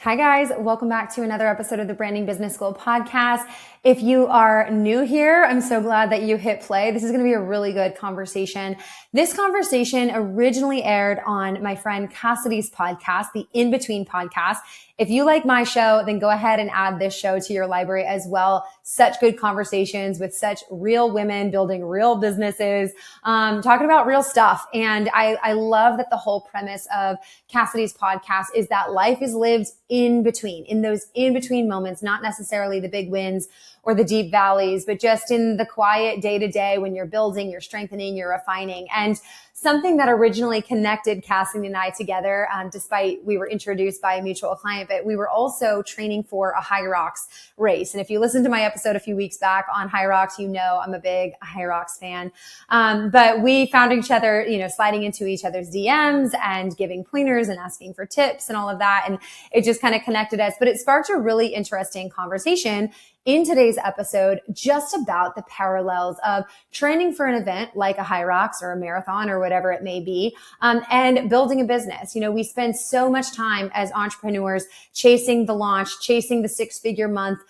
Hi guys, welcome back to another episode of the Branding Business School podcast. If you are new here, I'm so glad that you hit play. This is going to be a really good conversation. This conversation originally aired on my friend Kassidy's podcast, the In Between podcast. If you like my show, then go ahead and add this show to your library as well. Such good conversations with such real women building real businesses, talking about real stuff. And I love that the whole premise of Kassidy's podcast is that life is lived in between, in those in between moments, not necessarily the big wins or the deep valleys, but just in the quiet day to day when you're building, you're strengthening, you're refining. And something that originally connected Kassidy and I together, despite we were introduced by a mutual client, but we were also training for a HYROX race. And if you listened to my episode a few weeks back on HYROX, you know I'm a big HYROX fan. But we found each other, sliding into each other's DMs and giving pointers and asking for tips and all of that. And it just kind of connected us. But it sparked a really interesting conversation in today's episode just about the parallels of training for an event like a HYROX or a marathon or whatever it may be, and building a business. We spend so much time as entrepreneurs chasing the launch, chasing the six-figure month,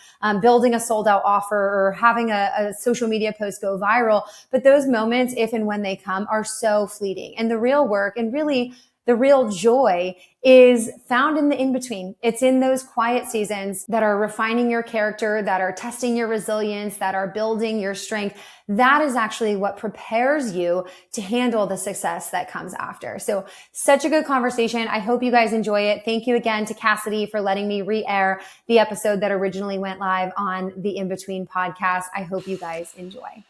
building a sold-out offer or having a social media post go viral. But those moments, if and when they come, are so fleeting. And the real work and really the real joy is found in the in-between. It's in those quiet seasons that are refining your character, that are testing your resilience, that are building your strength. That is actually what prepares you to handle the success that comes after. So such a good conversation. I hope you guys enjoy it. Thank you again to Kassidy for letting me re-air the episode that originally went live on the In-Between podcast. I hope you guys enjoy.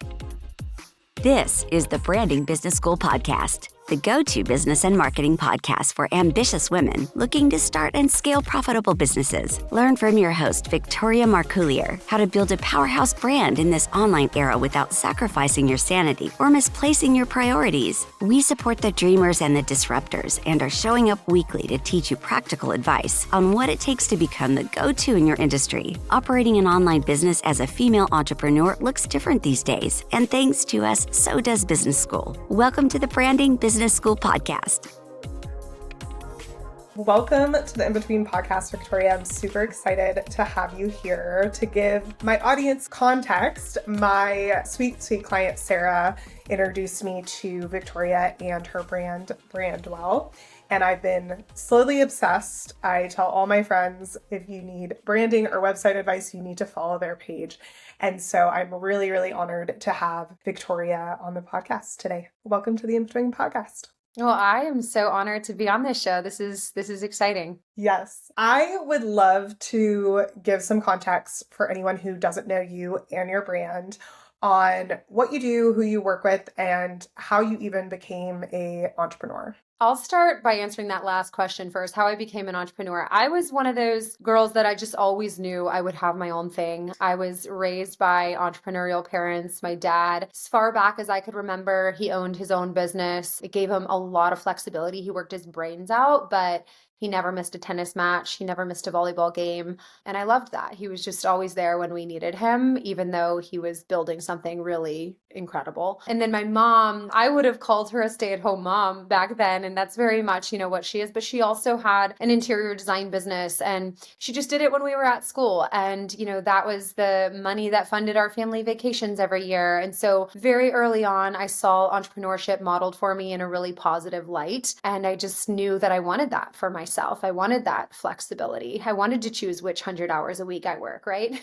This is the Branding Business School podcast, the go-to business and marketing podcast for ambitious women looking to start and scale profitable businesses. Learn from your host, Victoria Marcoullier, how to build a powerhouse brand in this online era without sacrificing your sanity or misplacing your priorities. We support the dreamers and the disruptors and are showing up weekly to teach you practical advice on what it takes to become the go-to in your industry. Operating an online business as a female entrepreneur looks different these days, and thanks to us, so does business school. Welcome to the Branding Business School podcast. Welcome to the In-Between podcast, Victoria. I'm super excited to have you here to give my audience context. My sweet, sweet client, Sarah, introduced me to Victoria and her brand, Brandwell. And I've been slowly obsessed. I tell all my friends, if you need branding or website advice, you need to follow their page. And so I'm really, really honored to have Victoria on the podcast today. Welcome to the In-Between podcast. Well, I am so honored to be on this show. This is exciting. Yes. I would love to give some context for anyone who doesn't know you and your brand on what you do, who you work with, and how you even became an entrepreneur. I'll start by answering that last question first, how I became an entrepreneur. I was one of those girls that I just always knew I would have my own thing. I was raised by entrepreneurial parents. My dad, as far back as I could remember, he owned his own business. It gave him a lot of flexibility. He worked his brains out, but he never missed a tennis match. He never missed a volleyball game. And I loved that. He was just always there when we needed him, even though he was building something really incredible. And then my mom, I would have called her a stay-at-home mom back then. And that's very much, what she is. But she also had an interior design business and she just did it when we were at school. And, that was the money that funded our family vacations every year. And so very early on, I saw entrepreneurship modeled for me in a really positive light. And I just knew that I wanted that for myself. I wanted that flexibility. I wanted to choose which 100 hours a week I work, right?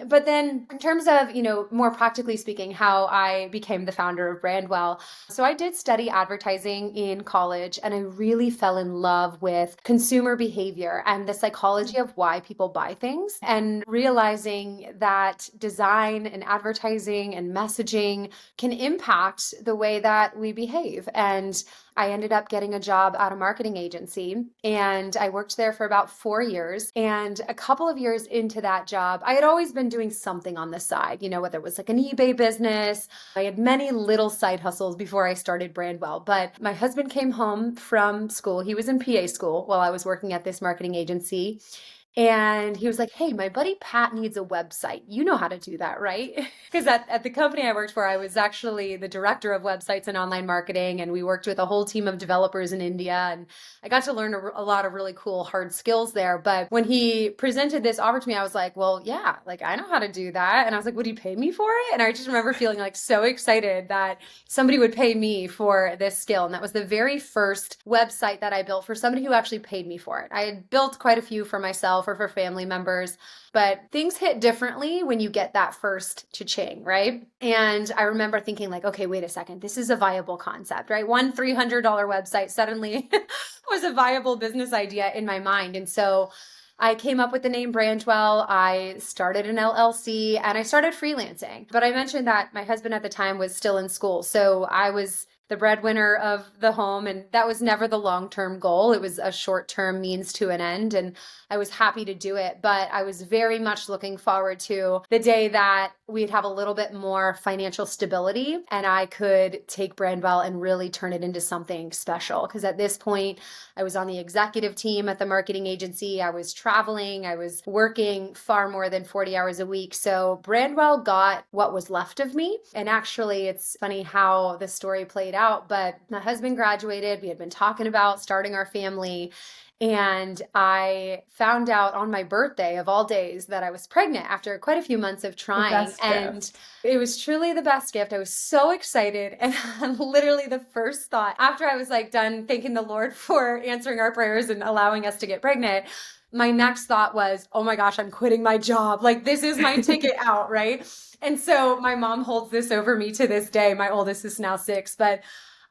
But then in terms of, more practically speaking, how I became the founder of Brandwell. So I did study advertising in college and I really fell in love with consumer behavior and the psychology of why people buy things and realizing that design and advertising and messaging can impact the way that we behave. And I ended up getting a job at a marketing agency and I worked there for about 4 years. And a couple of years into that job, I had always been doing something on the side, whether it was like an eBay business. I had many little side hustles before I started Brandwell. But my husband came home from school. He was in PA school while I was working at this marketing agency. And he was like, hey, my buddy Pat needs a website. You know how to do that, right? Because at the company I worked for, I was actually the director of websites and online marketing. And we worked with a whole team of developers in India. And I got to learn a lot of really cool hard skills there. But when he presented this offer to me, I was like, well, yeah, like I know how to do that. And I was like, would he pay me for it? And I just remember feeling like so excited that somebody would pay me for this skill. And that was the very first website that I built for somebody who actually paid me for it. I had built quite a few for myself or for family members, but things hit differently when you get that first cha-ching, right? And I remember thinking like, okay, wait a second, this is a viable concept, right? One $300 website suddenly was a viable business idea in my mind. And so I came up with the name Brandwell. I started an LLC and I started freelancing. But I mentioned that my husband at the time was still in school. So I was the breadwinner of the home. And that was never the long-term goal. It was a short-term means to an end. And I was happy to do it. But I was very much looking forward to the day that we'd have a little bit more financial stability and I could take Brandwell and really turn it into something special. Because at this point, I was on the executive team at the marketing agency. I was traveling. I was working far more than 40 hours a week. So Brandwell got what was left of me. And actually, it's funny how the story played out. But my husband graduated. We had been talking about starting our family. And I found out on my birthday of all days that I was pregnant after quite a few months of trying. And it was truly the best gift. I was so excited. And literally the first thought after I was like done thanking the Lord for answering our prayers and allowing us to get pregnant, my next thought was, oh my gosh, I'm quitting my job. Like this is my ticket out, right? And so my mom holds this over me to this day. My oldest is now 6, but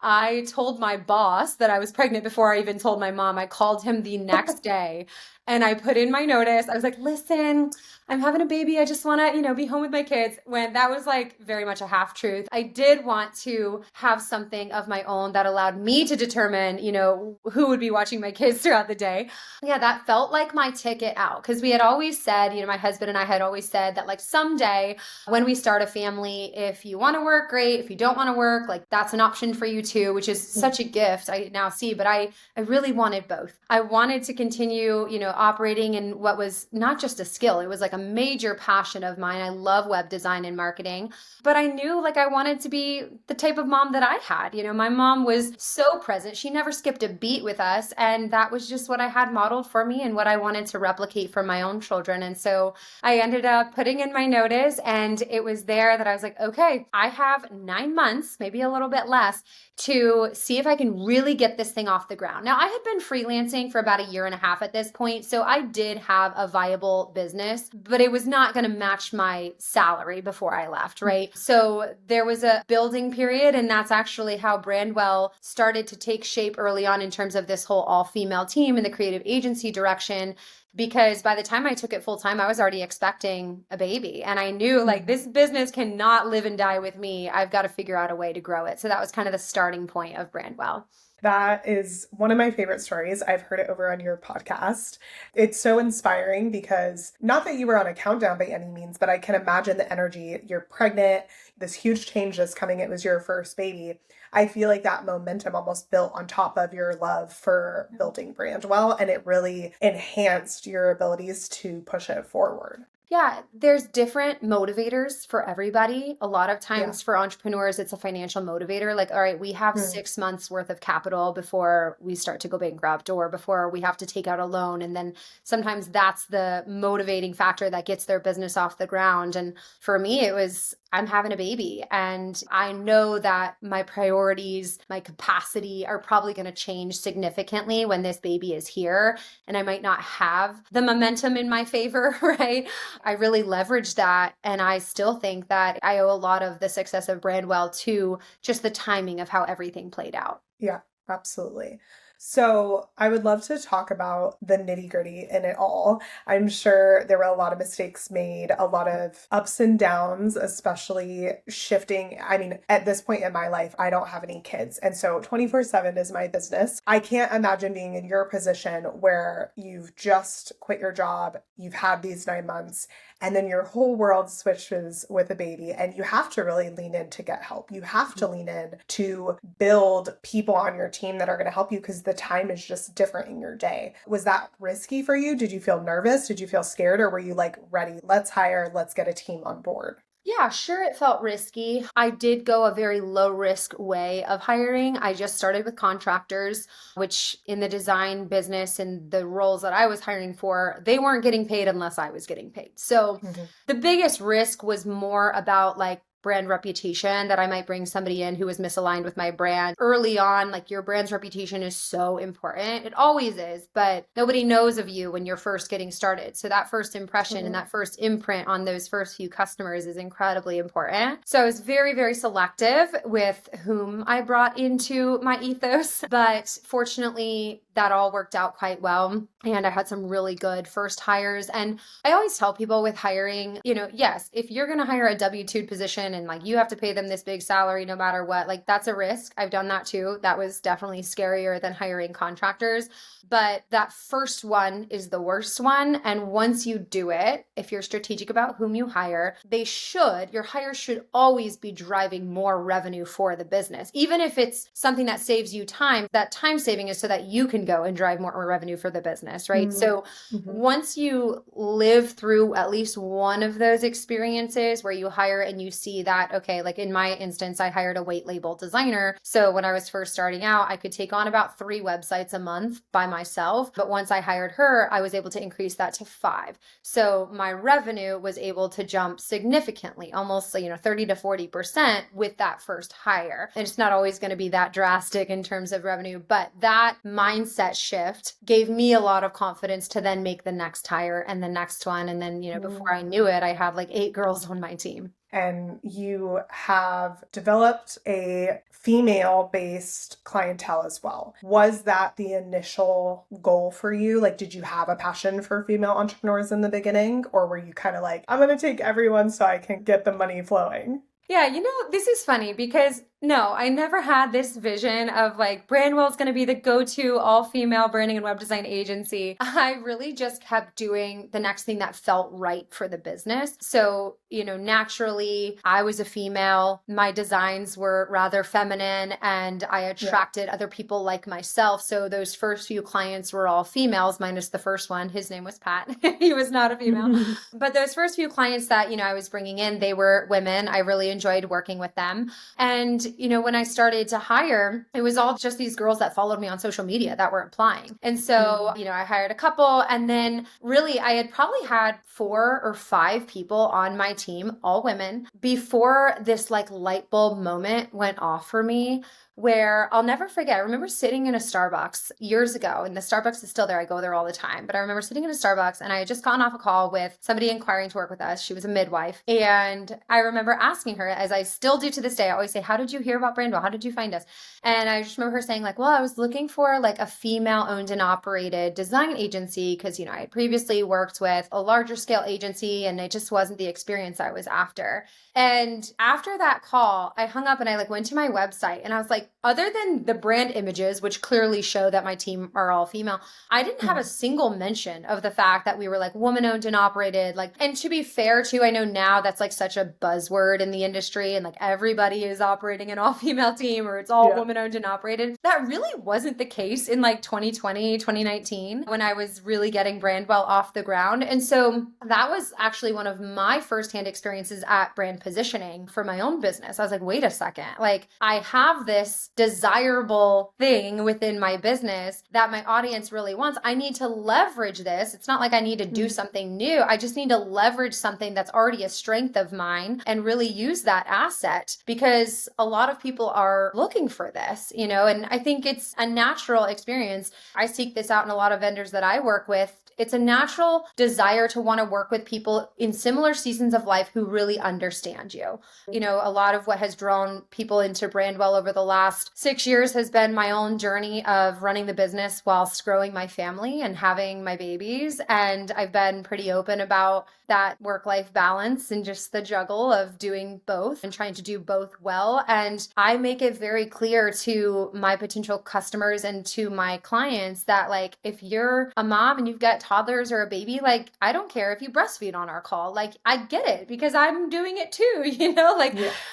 I told my boss that I was pregnant before I even told my mom. I called him the next day and I put in my notice. I was like, listen, I'm having a baby. I just want to, be home with my kids. When that was like very much a half truth. I did want to have something of my own that allowed me to determine, who would be watching my kids throughout the day. Yeah, that felt like my ticket out because we had always said, my husband and I had always said that like someday when we start a family, if you want to work, great. If you don't want to work, like that's an option for you too, which is such a gift I now see. But I really wanted both. I wanted to continue, operating in what was not just a skill. It was like a major passion of mine. I love web design and marketing, but I knew like I wanted to be the type of mom that I had. My mom was so present. She never skipped a beat with us. And that was just what I had modeled for me and what I wanted to replicate for my own children. And so I ended up putting in my notice and it was there that I was like, okay, I have 9 months, maybe a little bit less, to see if I can really get this thing off the ground. Now, I had been freelancing for about a year and a half at this point, so I did have a viable business, but it was not going to match my salary before I left, right? So there was a building period, and that's actually how Brandwell started to take shape early on in terms of this whole all-female team and the creative agency direction. Because by the time I took it full time, I was already expecting a baby. And I knew like this business cannot live and die with me. I've got to figure out a way to grow it. So that was kind of the starting point of Brandwell. That is one of my favorite stories. I've heard it over on your podcast. It's so inspiring because not that you were on a countdown by any means, but I can imagine the energy. You're pregnant, this huge change is coming. It was your first baby. I feel like that momentum almost built on top of your love for building Brandwell, and it really enhanced your abilities to push it forward. Yeah, there's different motivators for everybody. A lot of times for entrepreneurs, it's a financial motivator. Like, all right, we have 6 months worth of capital before we start to go bankrupt or before we have to take out a loan. And then sometimes that's the motivating factor that gets their business off the ground. And for me, it was, I'm having a baby and I know that my priorities, my capacity are probably going to change significantly when this baby is here and I might not have the momentum in my favor, right? I really leveraged that. And I still think that I owe a lot of the success of Brandwell to just the timing of how everything played out. Yeah, absolutely. So I would love to talk about the nitty-gritty in it all. I'm sure there were a lot of mistakes made, a lot of ups and downs, especially shifting. I mean, at this point in my life, I don't have any kids. And so 24/7 is my business. I can't imagine being in your position where you've just quit your job, you've had these 9 months, and then your whole world switches with a baby and you have to really lean in to get help. You have to lean in to build people on your team that are going to help you because the time is just different in your day. Was that risky for you? Did you feel nervous? Did you feel scared? Or were you like, ready, let's hire, let's get a team on board? Yeah, sure, it felt risky. I did go a very low risk way of hiring. I just started with contractors, which in the design business and the roles that I was hiring for, they weren't getting paid unless I was getting paid. So the biggest risk was more about like brand reputation, that I might bring somebody in who was misaligned with my brand. Early on, like your brand's reputation is so important. It always is, but nobody knows of you when you're first getting started. So that first impression and that first imprint on those first few customers is incredibly important. So I was very, very selective with whom I brought into my ethos, but fortunately that all worked out quite well. And I had some really good first hires. And I always tell people with hiring, yes, if you're going to hire a W-2 position and like you have to pay them this big salary no matter what, like that's a risk. I've done that too. That was definitely scarier than hiring contractors. But that first one is the worst one. And once you do it, if you're strategic about whom you hire, your hire should always be driving more revenue for the business. Even if it's something that saves you time, that time saving is so that you can go and drive more revenue for the business, right? So once you live through at least one of those experiences where you hire and you see that, okay, like in my instance, I hired a white label designer. So when I was first starting out, I could take on about 3 websites a month by myself. But once I hired her, I was able to increase that to 5. So my revenue was able to jump significantly, almost 30 to 40% with that first hire. And it's not always going to be that drastic in terms of revenue, but that mindset shift gave me a lot of confidence to then make the next hire and the next one. And then, before I knew it, I have like 8 girls on my team. And you have developed a female-based clientele as well. Was that the initial goal for you? Like, did you have a passion for female entrepreneurs in the beginning? Or were you kind of like, I'm going to take everyone so I can get the money flowing? Yeah, this is funny because no, I never had this vision of like Brandwell's going to be the go-to all-female branding and web design agency. I really just kept doing the next thing that felt right for the business. So, naturally, I was a female. My designs were rather feminine and I attracted other people like myself. So those first few clients were all females, minus the first one. His name was Pat. He was not a female. But those first few clients that, I was bringing in, they were women. I really enjoyed working with them. And when I started to hire, it was all just these girls that followed me on social media that were applying. And so, I hired a couple, and then really I had probably had 4 or 5 people on my team, all women, before this like light bulb moment went off for me, where I'll never forget. I remember sitting in a Starbucks years ago, and the Starbucks is still there. I go there all the time. But I remember sitting in a Starbucks and I had just gotten off a call with somebody inquiring to work with us. She was a midwife. And I remember asking her, as I still do to this day, I always say, how did you hear about Brandwell? How did you find us? And I just remember her saying like, well, I was looking for like a female owned and operated design agency because, I had previously worked with a larger scale agency and it just wasn't the experience I was after. And after that call, I hung up and I like went to my website and I was like, other than the brand images, which clearly show that my team are all female, I didn't have a single mention of the fact that we were like woman owned and operated. Like, and to be fair too, I know now that's like such a buzzword in the industry and like everybody is operating an all female team or it's all woman owned and operated. That really wasn't the case in like 2020, 2019 when I was really getting Brandwell off the ground. And so that was actually one of my firsthand experiences at brand positioning for my own business. I was like, wait a second, like I have this desirable thing within my business that my audience really wants. I need to leverage this. It's not like I need to do something new. I just need to leverage something that's already a strength of mine and really use that asset because a lot of people are looking for this, and I think it's a natural experience. I seek this out in a lot of vendors that I work with. It's a natural desire to want to work with people in similar seasons of life who really understand you. A lot of what has drawn people into Brandwell over the last 6 years has been my own journey of running the business whilst growing my family and having my babies. And I've been pretty open about that work-life balance and just the juggle of doing both and trying to do both well. And I make it very clear to my potential customers and to my clients that like, if you're a mom and you've got toddlers or a baby, like, I don't care if you breastfeed on our call. Like, I get it because I'm doing it too,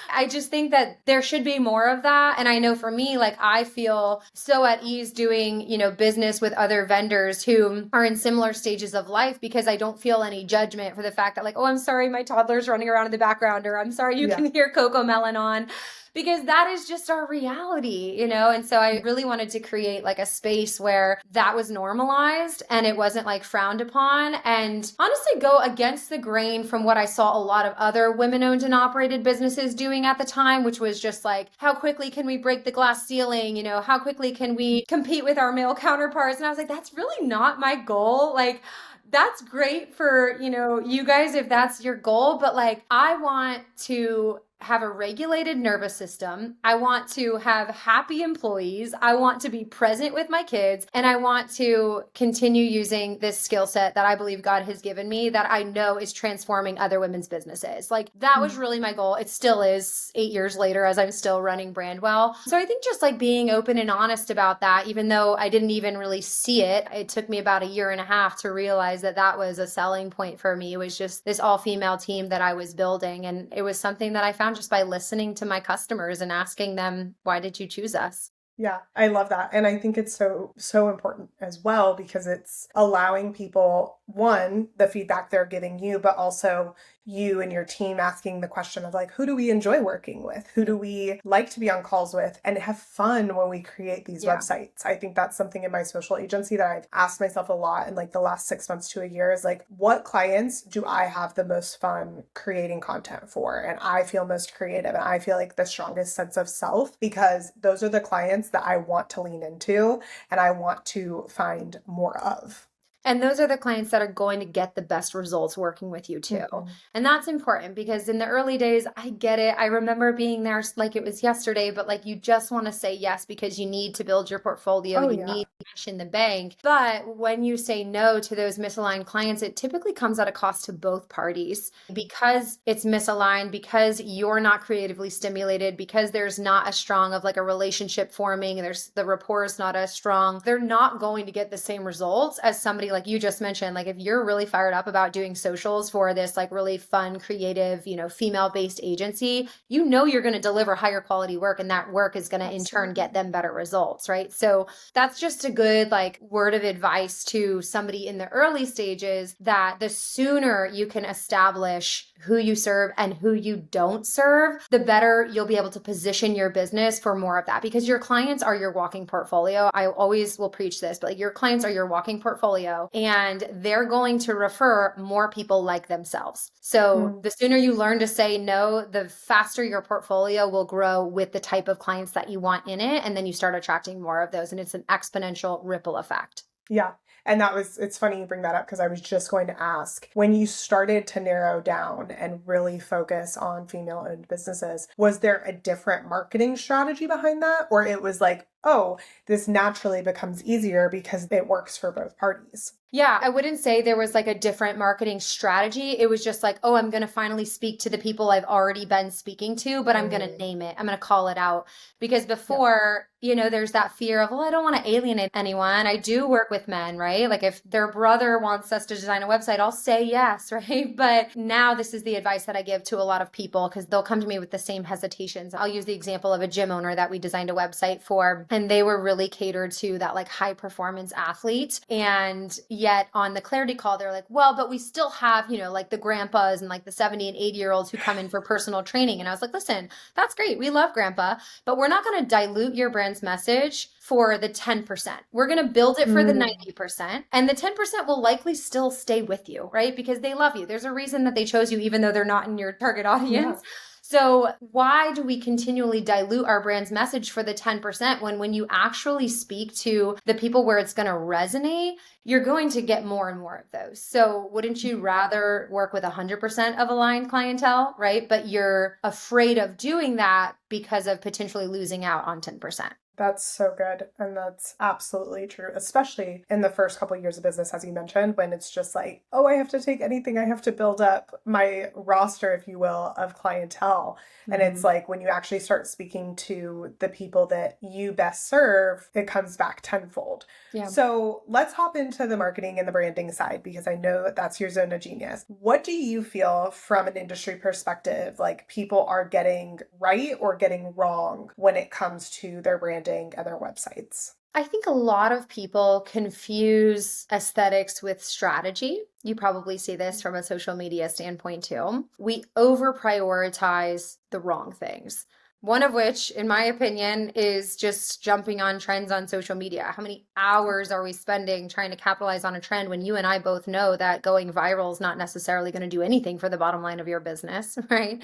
I just think that there should be more of that. And I know for me, like, I feel so at ease doing, business with other vendors who are in similar stages of life because I don't feel any judgment for the fact that, like, oh, I'm sorry, my toddler's running around in the background, or I'm sorry, you can hear Coco Melon on. Because that is just our reality, And so I really wanted to create like a space where that was normalized and it wasn't like frowned upon, and honestly go against the grain from what I saw a lot of other women-owned and operated businesses doing at the time, which was just like, how quickly can we break the glass ceiling? How quickly can we compete with our male counterparts? And I was like, that's really not my goal. Like, that's great for, you guys, if that's your goal, but like, I want to have a regulated nervous system. I want to have happy employees. I want to be present with my kids. And I want to continue using this skill set that I believe God has given me that I know is transforming other women's businesses. Like, that was really my goal. It still is 8 years later as I'm still running Brandwell. So I think just like being open and honest about that, even though I didn't even really see it, it took me about 1.5 years to realize that that was a selling point for me. It was just this all-female team that I was building. And it was something that I found just by listening to my customers and asking them, why did you choose us? Yeah, I love that. And I think it's so important as well, because it's allowing people, one, the feedback they're giving you, but also you and your team asking the question of like, who do we enjoy working with? Who do we like to be on calls with and have fun when we create these websites? I think that's something in my social agency that I've asked myself a lot in like the last 6 months to a year is like, what clients do I have the most fun creating content for? And I feel most creative and I feel like the strongest sense of self, because those are the clients that I want to lean into and I want to find more of. And those are the clients that are going to get the best results working with you too. Mm-hmm. And that's important because in the early days, I get it. I remember being there like it was yesterday, but like you just want to say yes because you need to build your portfolio. You need cash in the bank. But when you say no to those misaligned clients, it typically comes at a cost to both parties because it's misaligned, because you're not creatively stimulated, because there's not as strong of like a relationship forming. There's the rapport is not as strong. They're not going to get the same results as somebody like you just mentioned. Like if you're really fired up about doing socials for this like really fun, creative, female-based agency, you're going to deliver higher quality work, and that work is going to in turn get them better results, right? So that's just a good like word of advice to somebody in the early stages, that the sooner you can establish who you serve and who you don't serve, the better you'll be able to position your business for more of that, because your clients are your walking portfolio. I always will preach this, but like your clients are your walking portfolio and they're going to refer more people like themselves. So the sooner you learn to say no, the faster your portfolio will grow with the type of clients that you want in it. And then you start attracting more of those, and it's an exponential ripple effect. Yeah. And it's funny you bring that up, because I was just going to ask, when you started to narrow down and really focus on female-owned businesses, was there a different marketing strategy behind that? Or it was like, oh, this naturally becomes easier because it works for both parties? Yeah, I wouldn't say there was like a different marketing strategy. It was just like, oh, I'm going to finally speak to the people I've already been speaking to, but I'm going to name it. I'm going to call it out. Because before, there's that fear of, well, I don't want to alienate anyone. I do work with men, right? Like if their brother wants us to design a website, I'll say yes, right? But now this is the advice that I give to a lot of people, because they'll come to me with the same hesitations. I'll use the example of a gym owner that we designed a website for, and they were really catered to that like high performance athlete. And yet on the clarity call, they're like, well, but we still have, like the grandpas and like the 70 and 80-year-olds who come in for personal training. And I was like, listen, that's great. We love grandpa, but we're not going to dilute your brand's message for the 10%. We're going to build it for the 90%. And the 10% will likely still stay with you, right? Because they love you. There's a reason that they chose you, even though they're not in your target audience. Yeah. So why do we continually dilute our brand's message for the 10% when you actually speak to the people where it's going to resonate, you're going to get more and more of those. So wouldn't you rather work with 100% of aligned clientele, right? But you're afraid of doing that because of potentially losing out on 10%. That's so good. And that's absolutely true, especially in the first couple of years of business, as you mentioned, when it's just like, oh, I have to take anything. I have to build up my roster, if you will, of clientele. And it's like when you actually start speaking to the people that you best serve, it comes back tenfold. Yeah. So let's hop into the marketing and the branding side, because I know that that's your zone of genius. What do you feel from an industry perspective, like people are getting right or getting wrong when it comes to their branding and their websites? I think a lot of people confuse aesthetics with strategy. You probably see this from a social media standpoint too. We over prioritize the wrong things. One of which, in my opinion, is just jumping on trends on social media. How many hours are we spending trying to capitalize on a trend when you and I both know that going viral is not necessarily going to do anything for the bottom line of your business, right?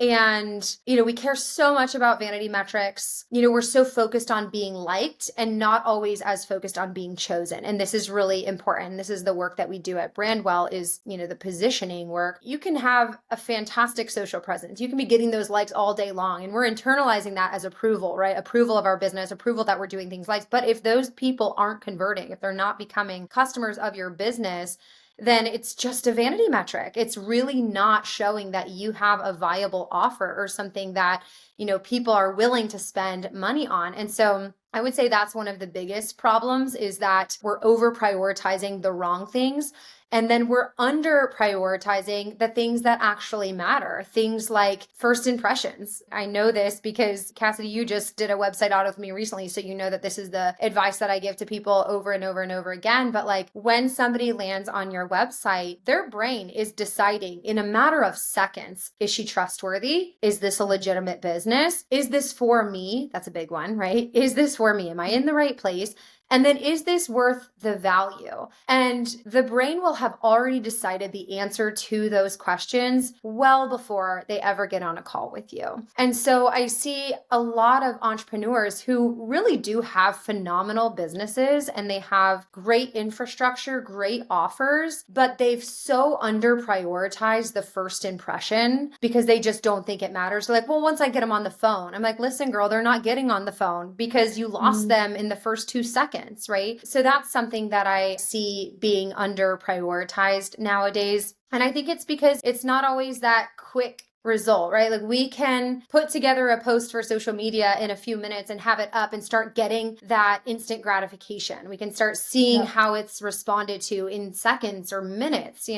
And, we care so much about vanity metrics. We're so focused on being liked and not always as focused on being chosen. And this is really important. This is the work that we do at Brandwell is, the positioning work. You can have a fantastic social presence. You can be getting those likes all day long. And we're internalizing that as approval, right? Approval of our business, approval that we're doing things like. But if those people aren't converting, if they're not becoming customers of your business, then it's just a vanity metric. It's really not showing that you have a viable offer or something that, people are willing to spend money on. And so I would say that's one of the biggest problems is that we're over prioritizing the wrong things. And then we're under prioritizing the things that actually matter. Things like first impressions. I know this because Kassidy, you just did a website audit with me recently. So you know that this is the advice that I give to people over and over and over again. But like when somebody lands on your website, their brain is deciding in a matter of seconds, is she trustworthy? Is this a legitimate business? Is this for me? That's a big one, right? Is this for me? Am I in the right place? And then is this worth the value? And the brain will have already decided the answer to those questions well before they ever get on a call with you. And so I see a lot of entrepreneurs who really do have phenomenal businesses and they have great infrastructure, great offers, but they've so under prioritized the first impression because they just don't think it matters. They're like, well, once I get them on the phone, I'm like, listen, girl, they're not getting on the phone because you lost them in the first 2 seconds. Right? So that's something that I see being under prioritized nowadays. And I think it's because it's not always that quick result, right? Like we can put together a post for social media in a few minutes and have it up and start getting that instant gratification. We can start seeing how it's responded to in seconds or minutes,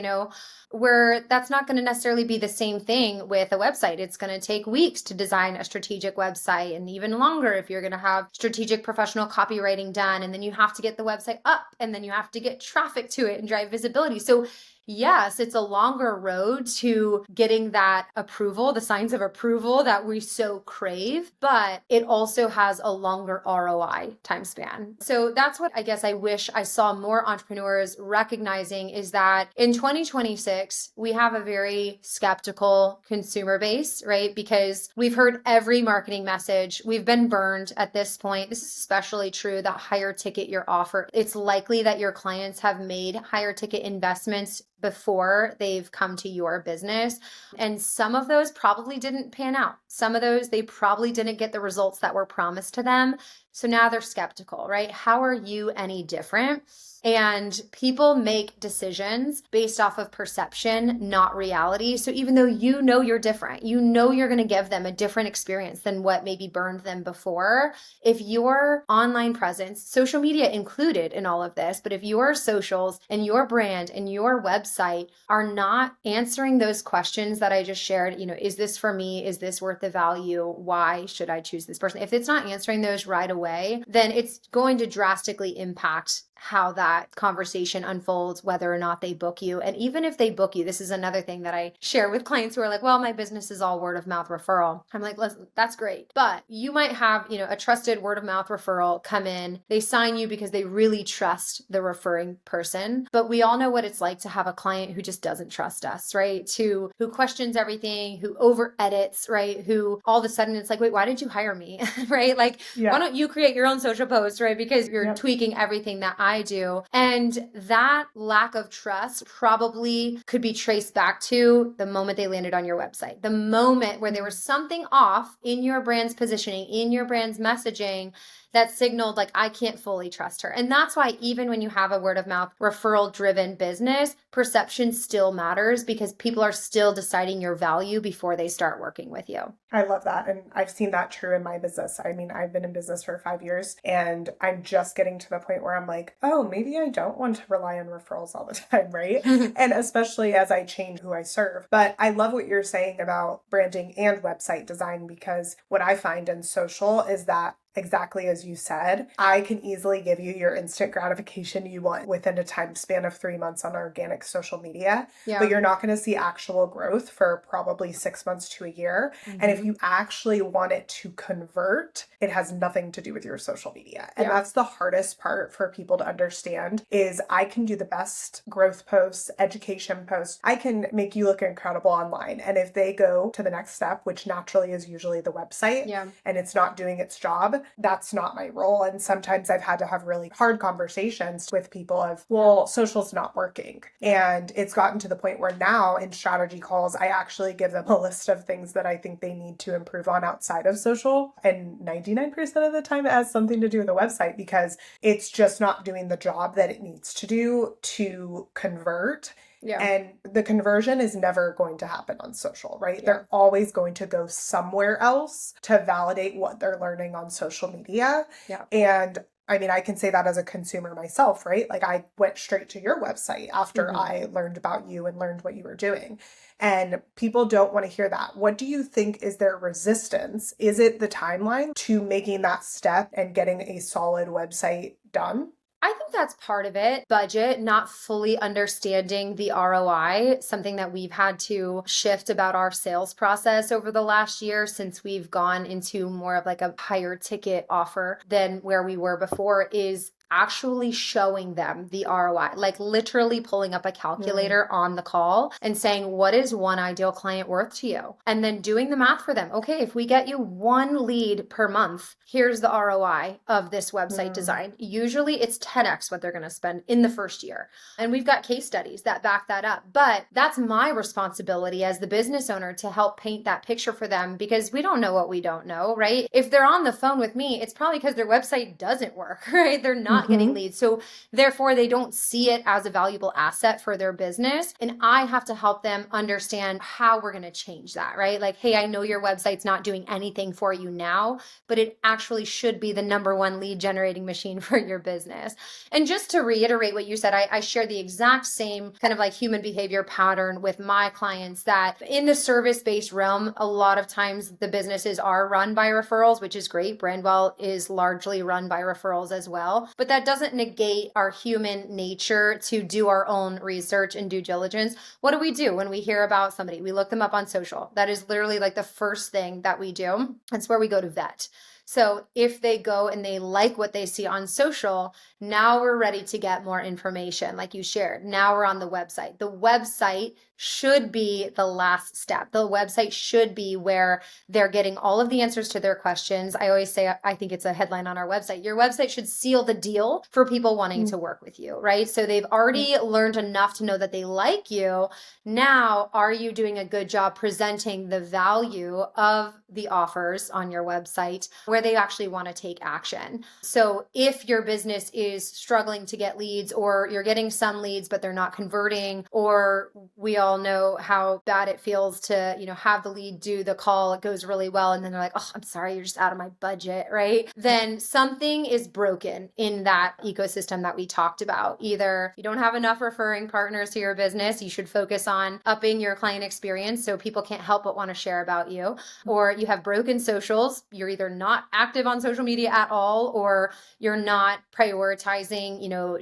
where that's not going to necessarily be the same thing with a website. It's going to take weeks to design a strategic website and even longer if you're going to have strategic professional copywriting done. And then you have to get the website up and then you have to get traffic to it and drive visibility. So yes, it's a longer road to getting that approval, the signs of approval that we so crave, but it also has a longer ROI time span. So that's what I guess I wish I saw more entrepreneurs recognizing is that in 2026, we have a very skeptical consumer base, right? Because we've heard every marketing message. We've been burned at this point. This is especially true the higher ticket your offer. It's likely that your clients have made higher ticket investments before they've come to your business. And some of those probably didn't pan out. Some of those, they probably didn't get the results that were promised to them. So now they're skeptical, right? How are you any different? And people make decisions based off of perception, not reality. So even though you're different, you're going to give them a different experience than what maybe burned them before. If your online presence, social media included in all of this, but if your socials and your brand and your website are not answering those questions that I just shared, is this for me? Is this worth the value? Why should I choose this person? If it's not answering those right away, then it's going to drastically impact how that conversation unfolds, whether or not they book you. And even if they book you, this is another thing that I share with clients who are like, well, my business is all word of mouth referral. I'm like, listen, that's great. But you might have, a trusted word of mouth referral come in. They sign you because they really trust the referring person. But we all know what it's like to have a client who just doesn't trust us, right? Who questions everything, who over edits, right? Who all of a sudden it's like, wait, why did you hire me? Right? Like, why don't you create your own social post, right? Because you're tweaking everything that I do. And that lack of trust probably could be traced back to the moment they landed on your website, the moment where there was something off in your brand's positioning, in your brand's messaging that signaled like, I can't fully trust her. And that's why even when you have a word of mouth referral driven business, perception still matters because people are still deciding your value before they start working with you. I love that. And I've seen that true in my business. I mean, I've been in business for 5 years and I'm just getting to the point where I'm like, oh, maybe I don't want to rely on referrals all the time, right? And especially as I change who I serve. But I love what you're saying about branding and website design, because what I find in social is that exactly as you said, I can easily give you your instant gratification you want within a time span of 3 months on organic social media, but you're not going to see actual growth for probably 6 months to a year. And if you actually want it to convert, it has nothing to do with your social media. And that's the hardest part for people to understand is I can do the best growth posts, education posts. I can make you look incredible online. And if they go to the next step, which naturally is usually the website, and it's not doing its job, that's not my role. And sometimes I've had to have really hard conversations with people of, well, social's not working. And it's gotten to the point where now in strategy calls, I actually give them a list of things that I think they need to improve on outside of social. And 99% of the time it has something to do with the website because it's just not doing the job that it needs to do to convert. And the conversion is never going to happen on social, right? They're always going to go somewhere else to validate what they're learning on social media. And I mean, I can say that as a consumer myself, right? Like I went straight to your website after I learned about you and learned what you were doing. And people don't want to hear that. What do you think is their resistance? Is it the timeline to making that step and getting a solid website done? I think that's part of it. Budget, not fully understanding the ROI, something that we've had to shift about our sales process over the last year since we've gone into more of like a higher ticket offer than where we were before is actually showing them the ROI, like literally pulling up a calculator on the call and saying, what is one ideal client worth to you? And then doing the math for them. Okay, if we get you one lead per month, here's the ROI of this website design. Usually it's 10x what they're going to spend in the first year. And we've got case studies that back that up. But that's my responsibility as the business owner to help paint that picture for them because we don't know what we don't know, right? If they're on the phone with me, it's probably because their website doesn't work, right? They're not getting leads. So therefore they don't see it as a valuable asset for their business. And I have to help them understand how we're going to change that, right? Like, hey, I know your website's not doing anything for you now, but it actually should be the number one lead generating machine for your business. And just to reiterate what you said, I share the exact same kind of like human behavior pattern with my clients that in the service-based realm, a lot of times the businesses are run by referrals, which is great. Brandwell is largely run by referrals as well. But that doesn't negate our human nature to do our own research and due diligence. What do we do when we hear about somebody? We look them up on social. That is literally like the first thing that we do. That's where we go to vet. So if they go and they like what they see on social, now we're ready to get more information like you shared. Now we're on the website. The website should be the last step. The website should be where they're getting all of the answers to their questions. I always say, I think it's a headline on our website. Your website should seal the deal for people wanting to work with you, right? So they've already learned enough to know that they like you. Now, are you doing a good job presenting the value of the offers on your website where they actually want to take action? So if your business is struggling to get leads, or you're getting some leads, but they're not converting, or we all know how bad it feels to, have the lead do the call, it goes really well. And then they're like, oh, I'm sorry, you're just out of my budget, right? Then something is broken in that ecosystem that we talked about. Either you don't have enough referring partners to your business, you should focus on upping your client experience so people can't help but want to share about you, or you have broken socials. You're either not active on social media at all, or you're not prioritizing,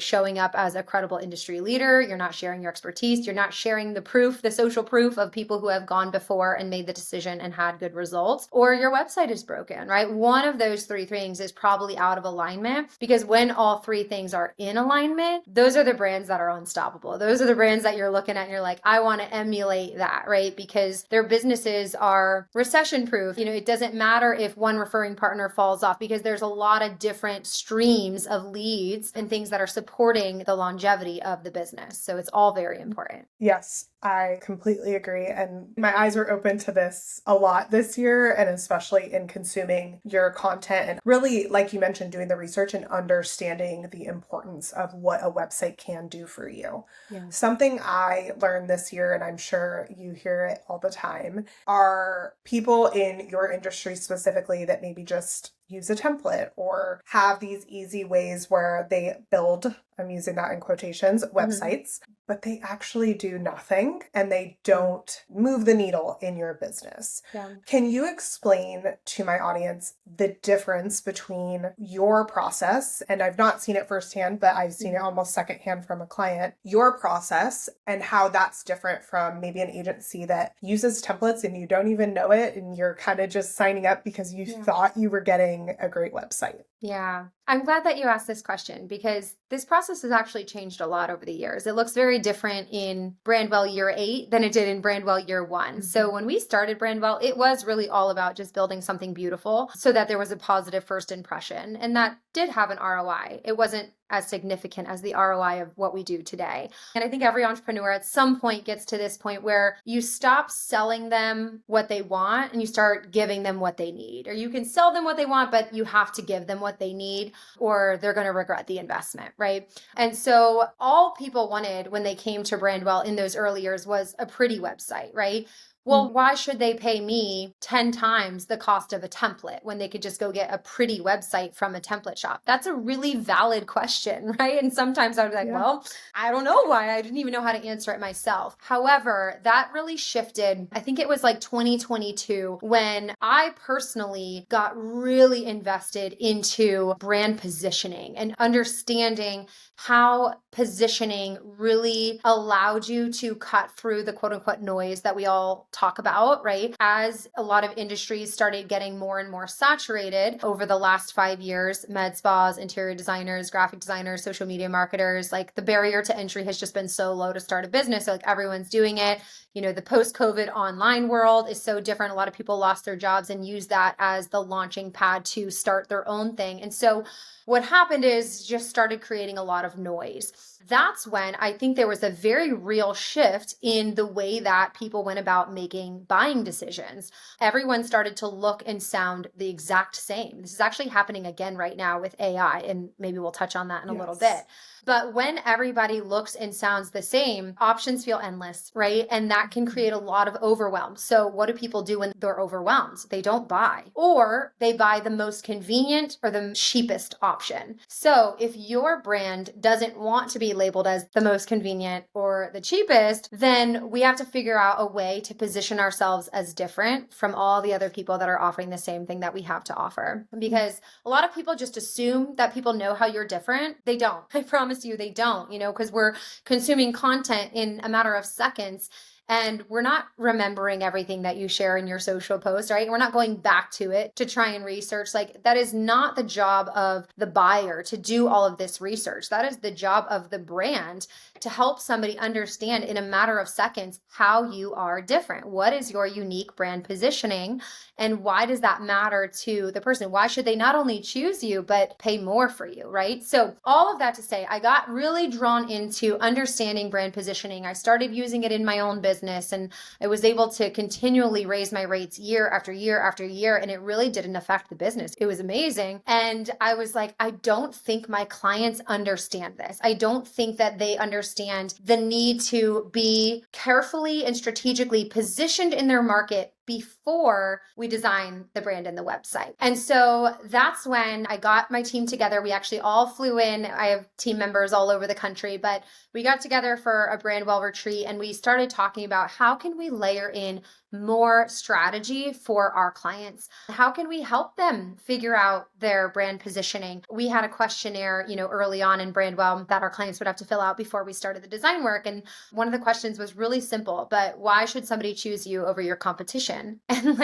showing up as a credible industry leader. You're not sharing your expertise. You're not sharing the proof, the social proof of people who have gone before and made the decision and had good results, or your website is broken, right? One of those three things is probably out of alignment, because when all three things are in alignment, those are the brands that are unstoppable. Those are the brands that you're looking at and you're like, I want to emulate that, right? Because their businesses are recession proof. It doesn't matter if one referring partner partner falls off, because there's a lot of different streams of leads and things that are supporting the longevity of the business. So it's all very important. Yes, I completely agree. And my eyes were open to this a lot this year, and especially in consuming your content and really, like you mentioned, doing the research and understanding the importance of what a website can do for you. Yeah. Something I learned this year, and I'm sure you hear it all the time, are people in your industry specifically that maybe just use a template or have these easy ways where they build, I'm using that in quotations, websites, but they actually do nothing and they don't move the needle in your business. Yeah. Can you explain to my audience the difference between your process, and I've not seen it firsthand, but I've seen it almost secondhand from a client, your process and how that's different from maybe an agency that uses templates and you don't even know it and you're kind of just signing up because you thought you were getting a great website? Yeah. I'm glad that you asked this question, because this process has actually changed a lot over the years. It looks very different in Brandwell year 8 than it did in Brandwell year 1. So when we started Brandwell, it was really all about just building something beautiful so that there was a positive first impression. And that did have an ROI. It wasn't as significant as the ROI of what we do today. And I think every entrepreneur at some point gets to this point where you stop selling them what they want and you start giving them what they need. Or you can sell them what they want, but you have to give them what they need, or they're going to regret the investment, right? And so all people wanted when they came to Brandwell in those early years was a pretty website, right? Well, why should they pay me 10 times the cost of a template when they could just go get a pretty website from a template shop? That's a really valid question, right? And sometimes I was like, well, I don't know why. I didn't even know how to answer it myself. However, that really shifted. I think it was like 2022 when I personally got really invested into brand positioning and understanding how positioning really allowed you to cut through the quote unquote noise that we all talk about, right? As a lot of industries started getting more and more saturated over the last 5 years, med spas, interior designers, graphic designers, social media marketers, like the barrier to entry has just been so low to start a business. So like everyone's doing it. You know, the post-COVID online world is so different. A lot of people lost their jobs and used that as the launching pad to start their own thing. And so what happened is just started creating a lot of noise. That's when I think there was a very real shift in the way that people went about making buying decisions. Everyone started to look and sound the exact same. This is actually happening again right now with AI, and maybe we'll touch on that in a little bit. But when everybody looks and sounds the same, options feel endless, right? And that can create a lot of overwhelm. So what do people do when they're overwhelmed? They don't buy, or they buy the most convenient or the cheapest option. So if your brand doesn't want to be labeled as the most convenient or the cheapest, then we have to figure out a way to position ourselves as different from all the other people that are offering the same thing that we have to offer. Because a lot of people just assume that people know how you're different. They don't. I promise you they don't, because we're consuming content in a matter of seconds. And we're not remembering everything that you share in your social post, right? We're not going back to it to try and research. Like, that is not the job of the buyer to do all of this research. That is the job of the brand to help somebody understand in a matter of seconds how you are different. What is your unique brand positioning? And why does that matter to the person? Why should they not only choose you, but pay more for you, right? So all of that to say, I got really drawn into understanding brand positioning. I started using it in my own business, and I was able to continually raise my rates year after year after year, and it really didn't affect the business. It was amazing. And I was like, I don't think my clients understand this. I don't think that they understand the need to be carefully and strategically positioned in their market before we design the brand and the website. And so that's when I got my team together. We actually all flew in. I have team members all over the country, but we got together for a Brandwell retreat, and we started talking about how can we layer in more strategy for our clients? How can we help them figure out their brand positioning? We had a questionnaire, early on in Brandwell that our clients would have to fill out before we started the design work. And one of the questions was really simple, but why should somebody choose you over your competition? And